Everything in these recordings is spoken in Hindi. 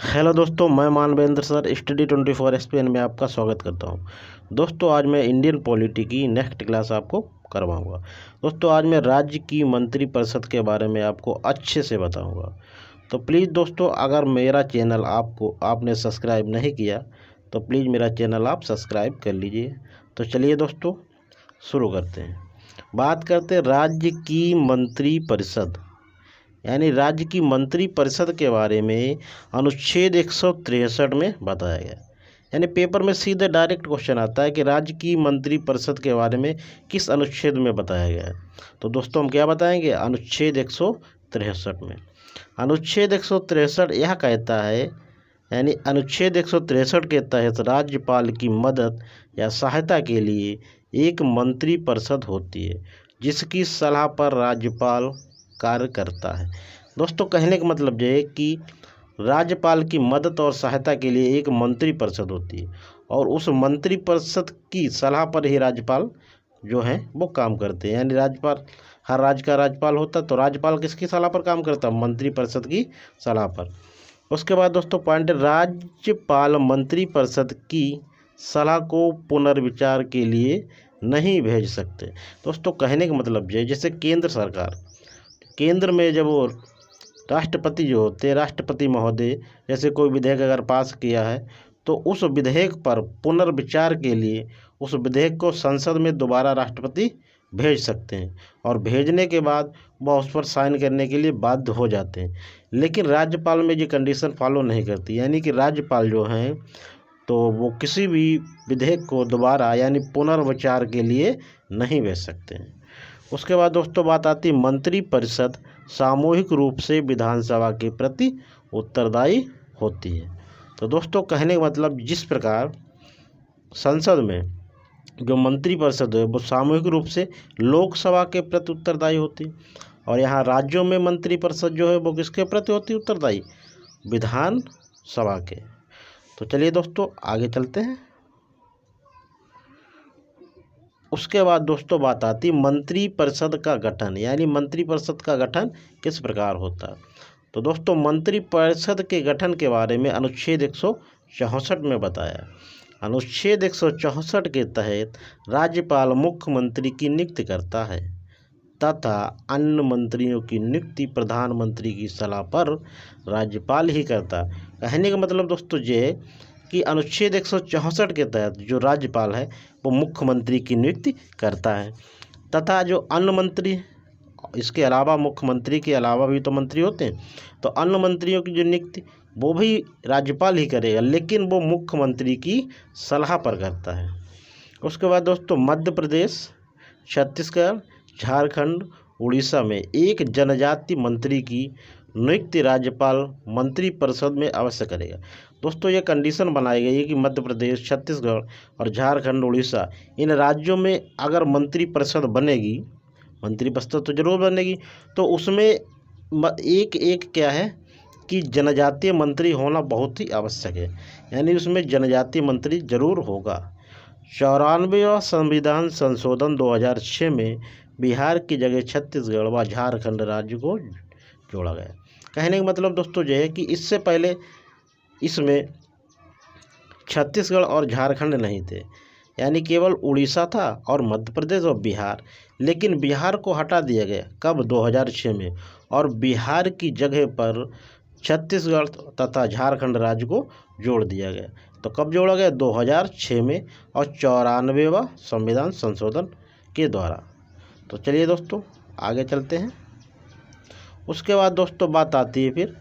हेलो दोस्तों, मैं मानवेंद्र सर स्टडी 24 एसपीएन में आपका स्वागत करता हूं। दोस्तों, आज मैं इंडियन पॉलिटी की नेक्स्ट क्लास आपको करवाऊंगा। दोस्तों, आज मैं राज्य की मंत्रिपरिषद के बारे में आपको अच्छे से बताऊंगा। तो प्लीज़ दोस्तों, अगर मेरा चैनल आपने सब्सक्राइब नहीं किया तो प्लीज़ मेरा चैनल आप सब्सक्राइब कर लीजिए। तो चलिए दोस्तों, शुरू करते हैं। बात करते हैं राज्य की मंत्रिपरिषद यानी राज्य की मंत्रिपरिषद के बारे में अनुच्छेद 163 में बताया गया। यानी पेपर में सीधे डायरेक्ट क्वेश्चन आता है कि राज्य की मंत्रिपरिषद के बारे में किस अनुच्छेद में बताया गया है। तो दोस्तों, हम क्या बताएंगे? अनुच्छेद 163 में। अनुच्छेद 163 यह कहता है, यानी अनुच्छेद 163 के तहत राज्यपाल की मदद या सहायता के लिए एक मंत्रिपरिषद होती है जिसकी सलाह पर राज्यपाल कार्य करता है। दोस्तों, कहने का मतलब ये है कि राज्यपाल की मदद और सहायता के लिए एक मंत्रिपरिषद होती है और उस मंत्रिपरिषद की सलाह पर ही राज्यपाल जो है वो काम करते हैं। यानी राज्यपाल, हर राज्य का राज्यपाल होता है, तो राज्यपाल किसकी सलाह पर काम करता है? मंत्रिपरिषद की सलाह पर। उसके बाद दोस्तों पॉइंट, राज्यपाल मंत्रिपरिषद की सलाह को पुनर्विचार के लिए नहीं भेज सकते। दोस्तों, कहने का मतलब ये, जैसे केंद्र सरकार, केंद्र में जब वो राष्ट्रपति जो होते हैं, राष्ट्रपति महोदय जैसे कोई विधेयक अगर पास किया है तो उस विधेयक पर पुनर्विचार के लिए उस विधेयक को संसद में दोबारा राष्ट्रपति भेज सकते हैं और भेजने के बाद वह उस पर साइन करने के लिए बाध्य हो जाते हैं। लेकिन राज्यपाल में ये कंडीशन फॉलो नहीं करती, यानी कि राज्यपाल जो हैं तो वो किसी भी विधेयक को दोबारा यानी पुनर्विचार के लिए नहीं भेज सकते हैं। उसके बाद दोस्तों बात आती है मंत्रिपरिषद सामूहिक रूप से विधानसभा के प्रति उत्तरदायी होती है। तो दोस्तों, कहने का मतलब, जिस प्रकार संसद में जो मंत्रिपरिषद है वो सामूहिक रूप से लोकसभा के प्रति उत्तरदायी होती है और यहाँ राज्यों में मंत्रिपरिषद जो है वो किसके प्रति होती है उत्तरदायी? विधानसभा के। तो चलिए दोस्तों, आगे चलते हैं। उसके बाद दोस्तों बात आती मंत्रिपरिषद का गठन, यानी मंत्रिपरिषद का गठन किस प्रकार होता है। तो दोस्तों, मंत्रिपरिषद के गठन के बारे में अनुच्छेद 164 में बताया। अनुच्छेद 164 के तहत राज्यपाल मुख्यमंत्री की नियुक्ति करता है तथा अन्य मंत्रियों की नियुक्ति प्रधानमंत्री की सलाह पर राज्यपाल ही करता है। कहने का मतलब दोस्तों ये कि अनुच्छेद 164 के तहत जो राज्यपाल है वो मुख्यमंत्री की नियुक्ति करता है तथा जो अन्य मंत्री, इसके अलावा मुख्यमंत्री के अलावा भी तो मंत्री होते हैं, तो अन्य मंत्रियों की जो नियुक्ति वो भी राज्यपाल ही करेगा, लेकिन वो मुख्यमंत्री की सलाह पर करता है। उसके बाद दोस्तों मध्य प्रदेश, छत्तीसगढ़, झारखंड, उड़ीसा में एक जनजाति मंत्री की नियुक्ति राज्यपाल मंत्रिपरिषद में अवश्य करेगा। दोस्तों, ये कंडीशन बनाई गई है कि मध्य प्रदेश, छत्तीसगढ़ और झारखंड, उड़ीसा, इन राज्यों में अगर मंत्रिपरिषद बनेगी, मंत्रिपरिषद तो जरूर बनेगी, तो उसमें एक एक क्या है कि जनजातीय मंत्री होना बहुत ही आवश्यक है, यानी उसमें जनजातीय मंत्री जरूर होगा। 94वां संविधान संशोधन 2006 में बिहार की जगह छत्तीसगढ़ व झारखंड राज्य को जोड़ा गया। कहने का मतलब दोस्तों यह है कि इससे पहले इसमें छत्तीसगढ़ और झारखंड नहीं थे, यानी केवल उड़ीसा था और मध्य प्रदेश और बिहार, लेकिन बिहार को हटा दिया गया कब? 2006 में, और बिहार की जगह पर छत्तीसगढ़ तथा झारखंड राज्य को जोड़ दिया गया। तो कब जोड़ा गया? 2006 में और 94वां संविधान संशोधन के द्वारा। तो चलिए दोस्तों, आगे चलते हैं। उसके बाद दोस्तों बात आती है फिर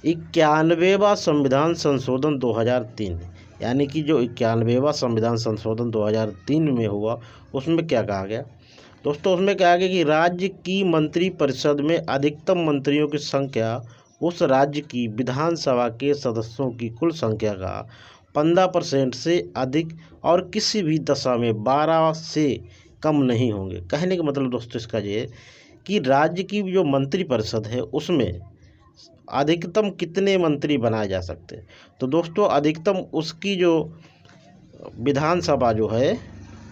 91वां संविधान संशोधन 2003, यानी कि जो 91वां संविधान संशोधन 2003 में हुआ उसमें क्या कहा गया? दोस्तों, उसमें कहा गया कि राज्य की मंत्रिपरिषद में अधिकतम मंत्रियों की संख्या उस राज्य की विधानसभा के सदस्यों की कुल संख्या का 15% से अधिक और किसी भी दशा में 12 से कम नहीं होंगे। कहने का मतलब दोस्तों इसका ये कि राज्य की जो मंत्रिपरिषद है उसमें अधिकतम कितने मंत्री बनाए जा सकते हैं। तो दोस्तों, अधिकतम उसकी जो विधानसभा जो है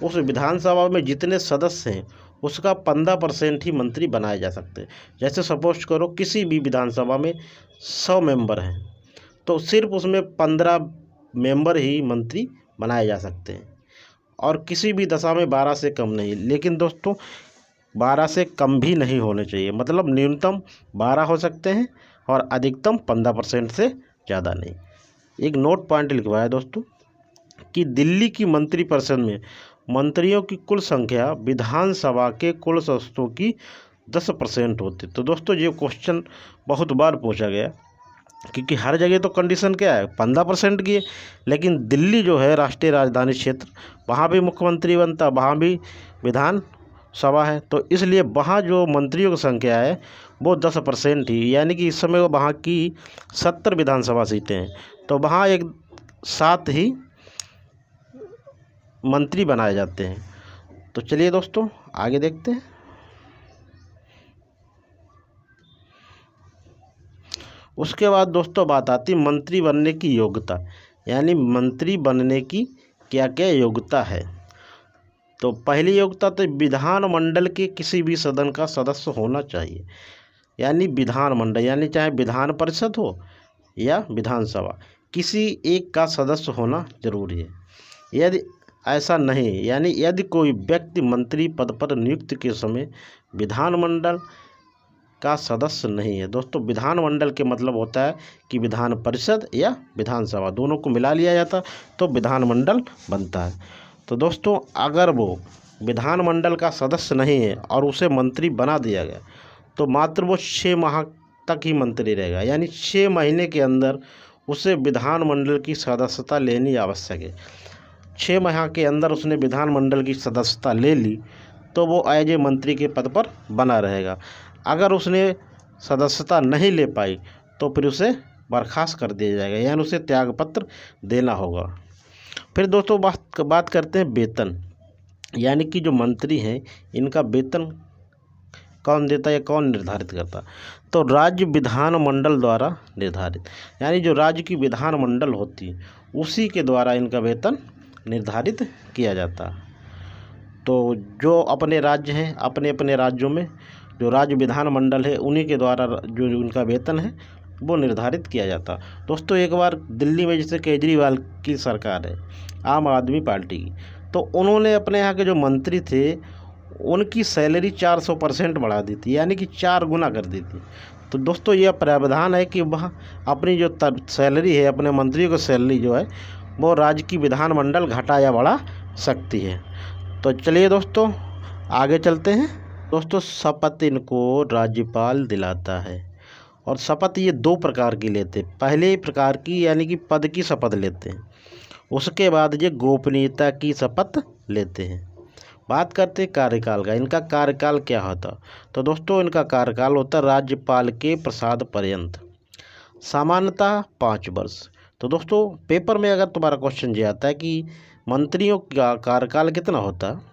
उस विधानसभा में जितने सदस्य हैं उसका 15% ही मंत्री बनाए जा सकते हैं। जैसे सपोज करो किसी भी विधानसभा में 100 मेंबर हैं तो सिर्फ उसमें 15 मेंबर ही मंत्री बनाए जा सकते हैं और किसी भी दशा में 12 से कम नहीं। लेकिन दोस्तों 12 से कम भी नहीं होने चाहिए, मतलब न्यूनतम 12 हो सकते हैं और अधिकतम 15% से ज़्यादा नहीं। एक नोट पॉइंट लिखवाया दोस्तों कि दिल्ली की मंत्रिपरिषद में मंत्रियों की कुल संख्या विधानसभा के कुल सदस्यों की 10% होती। तो दोस्तों ये क्वेश्चन बहुत बार पूछा गया, क्योंकि हर जगह तो कंडीशन क्या है 15% की है, लेकिन दिल्ली जो है राष्ट्रीय राजधानी क्षेत्र, वहाँ भी मुख्यमंत्री बनता, वहाँ भी विधान सभा है, तो इसलिए वहाँ जो मंत्रियों की संख्या है वो 10% ही, यानी कि इस समय वहाँ की 70 विधानसभा सीटें हैं, तो वहाँ एक 7 ही मंत्री बनाए जाते हैं। तो चलिए दोस्तों आगे देखते हैं। उसके बाद दोस्तों बात आती मंत्री बनने की योग्यता, यानी मंत्री बनने की क्या क्या योग्यता है। तो पहली योग्यता तो विधानमंडल के किसी भी सदन का सदस्य होना चाहिए, यानी विधानमंडल यानी चाहे विधान परिषद हो या विधानसभा, किसी एक का सदस्य होना जरूरी है। यदि ऐसा नहीं, यानी यदि कोई व्यक्ति मंत्री पद पर नियुक्ति के समय विधानमंडल का सदस्य नहीं है, दोस्तों विधानमंडल के मतलब होता है कि विधान परिषद या विधानसभा दोनों को मिला लिया जाता तो विधानमंडल बनता है। तो दोस्तों अगर वो विधानमंडल का सदस्य नहीं है और उसे मंत्री बना दिया गया तो मात्र वो 6 माह तक ही मंत्री रहेगा, यानी 6 महीने के अंदर उसे विधानमंडल की सदस्यता लेनी आवश्यक है। 6 माह के अंदर उसने विधानमंडल की सदस्यता ले ली तो वो एज ए मंत्री के पद पर बना रहेगा। अगर उसने सदस्यता नहीं ले पाई तो फिर उसे बर्खास्त कर दिया जाएगा, यानी उसे त्यागपत्र देना होगा। फिर दोस्तों बात करते हैं वेतन, यानी कि जो मंत्री हैं इनका वेतन कौन देता है या कौन निर्धारित करता। तो राज्य विधानमंडल द्वारा निर्धारित, यानी जो राज्य की विधानमंडल होती है उसी के द्वारा इनका वेतन निर्धारित किया जाता। तो जो अपने राज्य हैं, अपने अपने राज्यों में जो राज्य विधानमंडल है उन्हीं के द्वारा जो उनका वेतन है वो निर्धारित किया जाता। दोस्तों एक बार दिल्ली में जैसे केजरीवाल की सरकार है, आम आदमी पार्टी की, तो उन्होंने अपने यहाँ के जो मंत्री थे उनकी सैलरी 400% बढ़ा दी थी, यानी कि 4 गुना कर दी थी। तो दोस्तों यह प्रावधान है कि वह अपनी जो सैलरी है, अपने मंत्रियों की सैलरी जो है वो राज्य की विधानमंडल घटा या बढ़ा सकती है। तो चलिए दोस्तों आगे चलते हैं। दोस्तों शपथ इनको राज्यपाल दिलाता है और शपथ ये 2 प्रकार की लेते हैं। पहले प्रकार की यानी कि पद की शपथ लेते हैं, उसके बाद ये गोपनीयता की शपथ लेते हैं। बात करते हैं कार्यकाल का, इनका कार्यकाल क्या होता। तो दोस्तों इनका कार्यकाल होता है राज्यपाल के प्रसाद पर्यंत, सामान्यतः 5 वर्ष। तो दोस्तों पेपर में अगर तुम्हारा क्वेश्चन ये आता है कि मंत्रियों का कार्यकाल कितना होता है,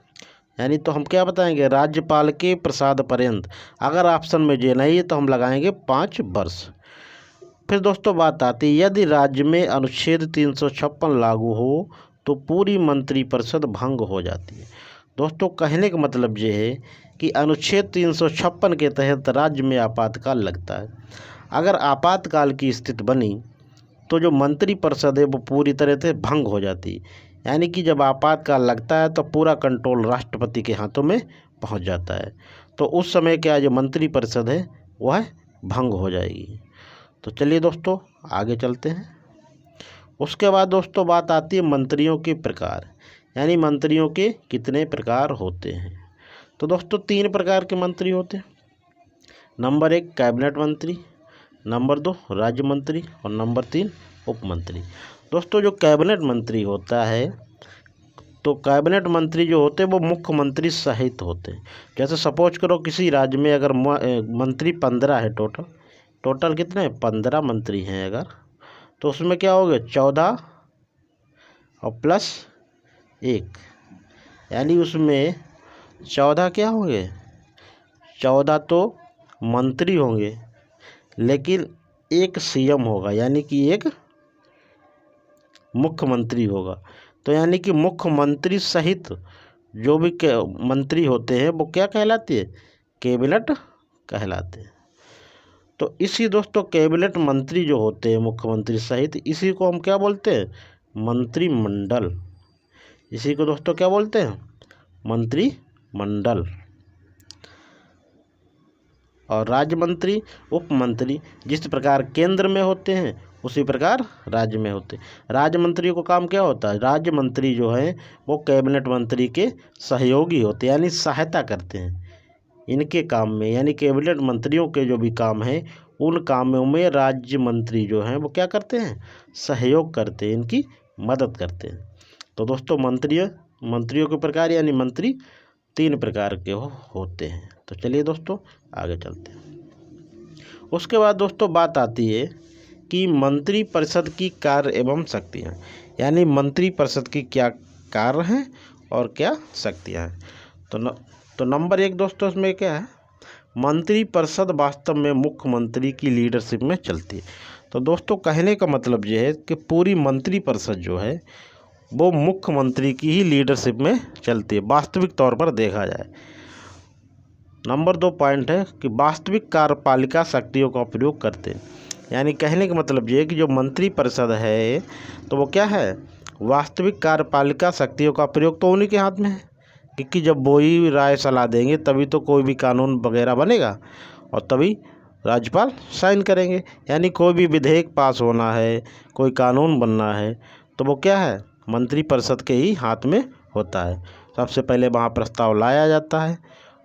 यानी तो हम क्या बताएंगे राज्यपाल के प्रसाद पर्यंत। अगर ऑप्शन में ये नहीं है तो हम लगाएंगे 5 वर्ष। फिर दोस्तों बात आती है यदि राज्य में अनुच्छेद 356 लागू हो तो पूरी मंत्रिपरिषद भंग हो जाती है। दोस्तों कहने का मतलब ये है कि अनुच्छेद 356 के तहत राज्य में आपातकाल लगता है। अगर आपातकाल की स्थिति बनी तो जो मंत्रिपरिषद है वो पूरी तरह से भंग हो जाती है, यानी कि जब आपातकाल लगता है तो पूरा कंट्रोल राष्ट्रपति के हाथों में पहुंच जाता है। तो उस समय क्या जो मंत्रिपरिषद है वह भंग हो जाएगी। तो चलिए दोस्तों आगे चलते हैं। उसके बाद दोस्तों बात आती है मंत्रियों के प्रकार, यानी मंत्रियों के कितने प्रकार होते हैं। तो दोस्तों 3 प्रकार के मंत्री होते हैं। नंबर 1 कैबिनेट मंत्री, नंबर 2 राज्य मंत्री और नंबर 3 उप मंत्री। दोस्तों जो कैबिनेट मंत्री होता है, तो कैबिनेट मंत्री जो होते हैं वो मुख्यमंत्री सहित होते हैं। जैसे सपोज करो किसी राज्य में अगर मंत्री 15 है, टोटल कितने 15 मंत्री हैं अगर, तो उसमें क्या हो गए 14 और प्लस 1, यानी उसमें 14 क्या होंगे 14 तो मंत्री होंगे, लेकिन एक सीएम होगा, यानी कि एक मुख्यमंत्री होगा। तो यानी कि मुख्यमंत्री सहित जो भी मंत्री होते हैं वो क्या कहलाते हैं, कैबिनेट कहलाते हैं। तो इसी दोस्तों कैबिनेट मंत्री जो होते हैं मुख्यमंत्री सहित, इसी को हम क्या बोलते हैं? मंत्रिमंडल। इसी को दोस्तों क्या बोलते हैं? मंत्रिमंडल। और राज्य मंत्री, उप मंत्री जिस प्रकार केंद्र में होते हैं उसी प्रकार राज्य में होते हैं। राज्य मंत्री को काम क्या होता है? राज्य मंत्री जो है वो कैबिनेट मंत्री के सहयोगी होते हैं, यानी सहायता करते हैं इनके काम में। यानी कैबिनेट मंत्रियों के जो भी काम हैं उन कामों में राज्य मंत्री जो हैं वो क्या करते हैं? सहयोग करते हैं, इनकी मदद करते हैं। तो दोस्तों मंत्रियों के प्रकार यानी मंत्री 3 प्रकार के होते हैं। तो चलिए दोस्तों आगे चलते हैं। उसके बाद दोस्तों बात आती है कि मंत्री परिषद की कार्य एवं शक्तियाँ, यानी मंत्री परिषद की क्या कार्य हैं और क्या शक्तियाँ हैं। तो नंबर 1 दोस्तों इसमें क्या है? मंत्री परिषद वास्तव में मुख्यमंत्री की लीडरशिप में चलती है। तो दोस्तों कहने का मतलब ये है कि पूरी मंत्री परिषद जो है वो मुख्यमंत्री की ही लीडरशिप में चलती है, वास्तविक तौर पर देखा जाए। नंबर 2 पॉइंट है कि वास्तविक कार्यपालिका शक्तियों का प्रयोग करते हैं। यानी कहने का मतलब ये है कि जो मंत्री परिषद है तो वो क्या है? वास्तविक कार्यपालिका शक्तियों का प्रयोग तो उन्हीं के हाथ में है, क्योंकि जब वो ही राय सलाह देंगे तभी तो कोई भी कानून वगैरह बनेगा और तभी राज्यपाल साइन करेंगे। यानी कोई भी विधेयक पास होना है, कोई कानून बनना है तो वो क्या है? मंत्री परिषद के ही हाथ में होता है। सबसे पहले वहाँ प्रस्ताव लाया जाता है,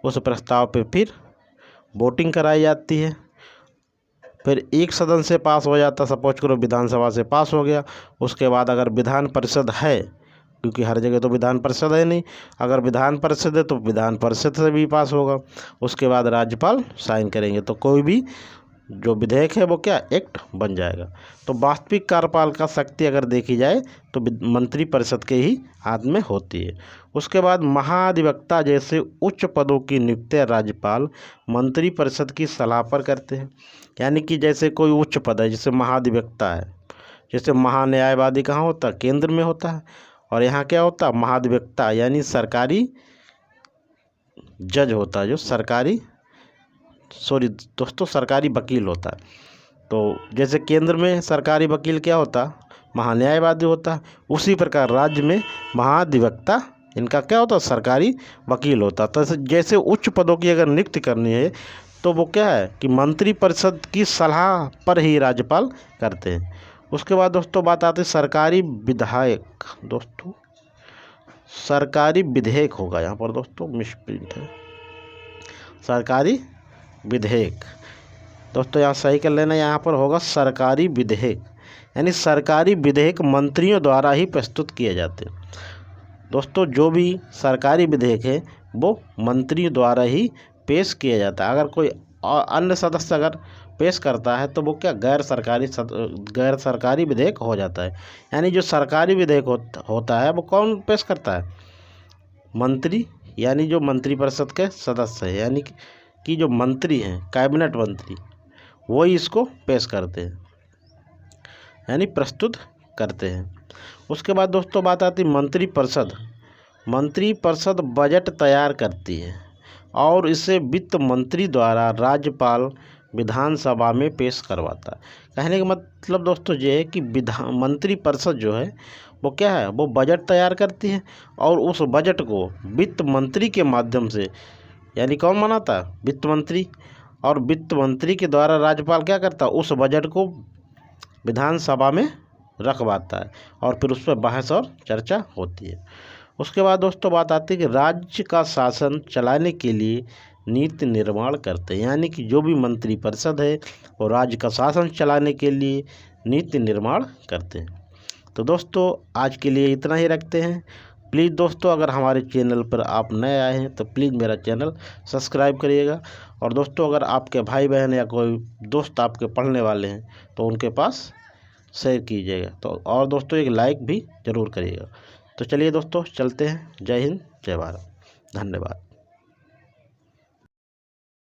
उस प्रस्ताव पे फिर वोटिंग कराई जाती है, फिर एक सदन से पास हो जाता, सपोज करो विधानसभा से पास हो गया। उसके बाद अगर विधान परिषद है, क्योंकि हर जगह तो विधान परिषद है नहीं, अगर विधान परिषद है तो विधान परिषद से भी पास होगा। उसके बाद राज्यपाल साइन करेंगे तो कोई भी जो विधेयक है वो क्या? एक्ट बन जाएगा। तो वास्तविक कार्यपालिका शक्ति अगर देखी जाए तो मंत्री परिषद के ही हाथ में होती है। उसके बाद महाधिवक्ता जैसे उच्च पदों की नियुक्ति राज्यपाल मंत्री परिषद की सलाह पर करते हैं। यानी कि जैसे कोई उच्च पद है, जैसे महाधिवक्ता है, जैसे महान्यायवादी कहाँ होता है? केंद्र में होता है। और यहाँ क्या होता है? महाधिवक्ता यानी सरकारी जज होता है, जो सरकारी वकील होता है। तो जैसे केंद्र में सरकारी वकील क्या होता? महान्यायवादी होता है। उसी प्रकार राज्य में महाधिवक्ता इनका क्या होता? सरकारी वकील होता। तो जैसे उच्च पदों की अगर नियुक्ति करनी है तो वो क्या है कि मंत्री परिषद की सलाह पर ही राज्यपाल करते हैं। उसके बाद दोस्तों बात आती है सरकारी विधायक। दोस्तों सरकारी विधेयक होगा यहाँ पर, दोस्तों मिसप्रिंट है, सरकारी विधेयक। दोस्तों यहाँ सही कर लेना, यहाँ पर होगा सरकारी विधेयक। यानी सरकारी विधेयक मंत्रियों द्वारा ही प्रस्तुत किए जाते हैं। दोस्तों जो भी सरकारी विधेयक है वो मंत्रियों द्वारा ही पेश किया जाता है। अगर कोई अन्य सदस्य अगर पेश करता है तो वो क्या? गैर सरकारी विधेयक हो जाता है। यानी जो सरकारी विधेयक होता है वो कौन पेश करता है? मंत्री, यानी जो मंत्री परिषद के सदस्य है, यानी कि जो मंत्री हैं कैबिनेट मंत्री, वही इसको पेश करते हैं, यानी प्रस्तुत करते हैं। उसके बाद दोस्तों बात आती है मंत्री परिषद बजट तैयार करती है और इसे वित्त मंत्री द्वारा राज्यपाल विधानसभा में पेश करवाता है। कहने का मतलब दोस्तों ये है कि मंत्री परिषद जो है वो क्या है? वो बजट तैयार करती है और उस बजट को वित्त मंत्री के माध्यम से, यानी कौन बनाता है? वित्त मंत्री। और वित्त मंत्री के द्वारा राज्यपाल क्या करता है? उस बजट को विधानसभा में रखवाता है और फिर उस पर बहस और चर्चा होती है। उसके बाद दोस्तों बात आती है कि राज्य का शासन चलाने के लिए नीति निर्माण करते हैं। यानी कि जो भी मंत्री परिषद है वो राज्य का शासन चलाने के लिए नीति निर्माण करते हैं। तो दोस्तों आज के लिए इतना ही रखते हैं। प्लीज़ दोस्तों अगर हमारे चैनल पर आप नए आए हैं तो प्लीज़ मेरा चैनल सब्सक्राइब करिएगा। और दोस्तों अगर आपके भाई बहन या कोई दोस्त आपके पढ़ने वाले हैं तो उनके पास शेयर कीजिएगा। तो और दोस्तों एक लाइक भी ज़रूर करिएगा। तो चलिए दोस्तों चलते हैं। जय हिंद, जय भारत, धन्यवाद।